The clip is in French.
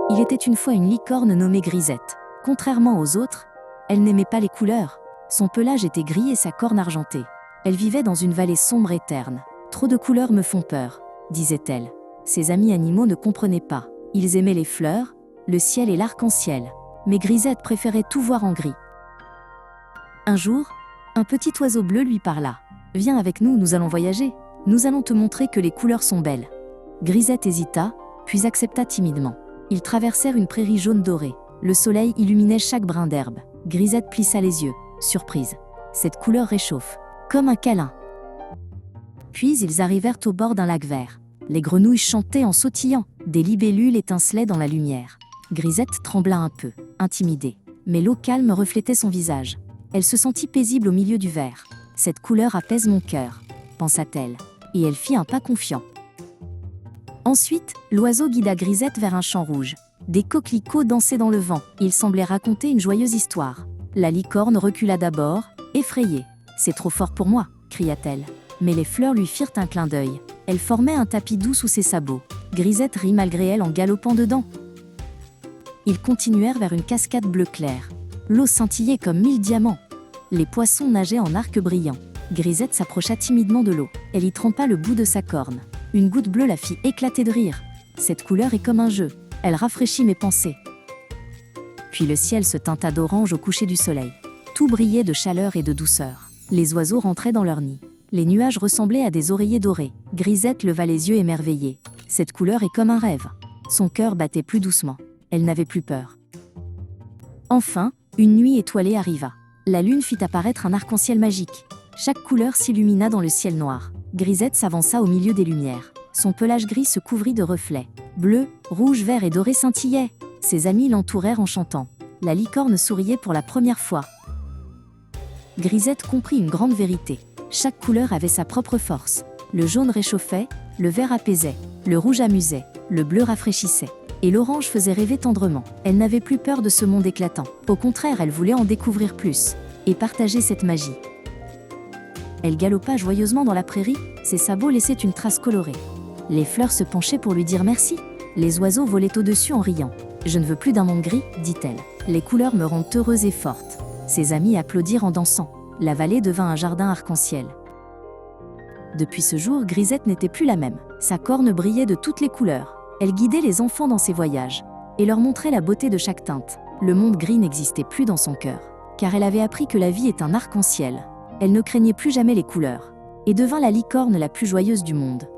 Il était une fois une licorne nommée Grisette. Contrairement aux autres, elle n'aimait pas les couleurs. Son pelage était gris et sa corne argentée. Elle vivait dans une vallée sombre et terne. « Trop de couleurs me font peur », disait-elle. Ses amis animaux ne comprenaient pas. Ils aimaient les fleurs, le ciel et l'arc-en-ciel. Mais Grisette préférait tout voir en gris. Un jour, un petit oiseau bleu lui parla. « Viens avec nous, nous allons voyager. Nous allons te montrer que les couleurs sont belles. » Grisette hésita, puis accepta timidement. Ils traversèrent une prairie jaune dorée. Le soleil illuminait chaque brin d'herbe. Grisette plissa les yeux, surprise. Cette couleur réchauffe, comme un câlin. Puis ils arrivèrent au bord d'un lac vert. Les grenouilles chantaient en sautillant. Des libellules étincelaient dans la lumière. Grisette trembla un peu, intimidée. Mais l'eau calme reflétait son visage. Elle se sentit paisible au milieu du vert. « Cette couleur apaise mon cœur », pensa-t-elle. Et elle fit un pas confiant. Ensuite, l'oiseau guida Grisette vers un champ rouge. Des coquelicots dansaient dans le vent. Il semblait raconter une joyeuse histoire. La licorne recula d'abord, effrayée. « C'est trop fort pour moi », cria-t-elle. Mais les fleurs lui firent un clin d'œil. Elles formaient un tapis doux sous ses sabots. Grisette rit malgré elle en galopant dedans. Ils continuèrent vers une cascade bleu clair. L'eau scintillait comme 1000 diamants. Les poissons nageaient en arcs brillants. Grisette s'approcha timidement de l'eau. Elle y trempa le bout de sa corne. Une goutte bleue la fit éclater de rire. « Cette couleur est comme un jeu. Elle rafraîchit mes pensées. » Puis le ciel se teinta d'orange au coucher du soleil. Tout brillait de chaleur et de douceur. Les oiseaux rentraient dans leur nid. Les nuages ressemblaient à des oreillers dorés. Grisette leva les yeux émerveillée. Cette couleur est comme un rêve. Son cœur battait plus doucement. Elle n'avait plus peur. Enfin, une nuit étoilée arriva. La lune fit apparaître un arc-en-ciel magique. Chaque couleur s'illumina dans le ciel noir. Grisette s'avança au milieu des lumières. Son pelage gris se couvrit de reflets. Bleu, rouge, vert et doré scintillaient. Ses amis l'entourèrent en chantant. La licorne souriait pour la première fois. Grisette comprit une grande vérité. Chaque couleur avait sa propre force. Le jaune réchauffait, le vert apaisait, le rouge amusait, le bleu rafraîchissait. Et l'orange faisait rêver tendrement. Elle n'avait plus peur de ce monde éclatant. Au contraire, elle voulait en découvrir plus et partager cette magie. Elle galopa joyeusement dans la prairie, ses sabots laissaient une trace colorée. Les fleurs se penchaient pour lui dire merci. Les oiseaux volaient au-dessus en riant. « Je ne veux plus d'un monde gris », dit-elle. « Les couleurs me rendent heureuse et forte. » Ses amis applaudirent en dansant. La vallée devint un jardin arc-en-ciel. Depuis ce jour, Grisette n'était plus la même. Sa corne brillait de toutes les couleurs. Elle guidait les enfants dans ses voyages et leur montrait la beauté de chaque teinte. Le monde gris n'existait plus dans son cœur, car elle avait appris que la vie est un arc-en-ciel. Elle ne craignait plus jamais les couleurs et devint la licorne la plus joyeuse du monde.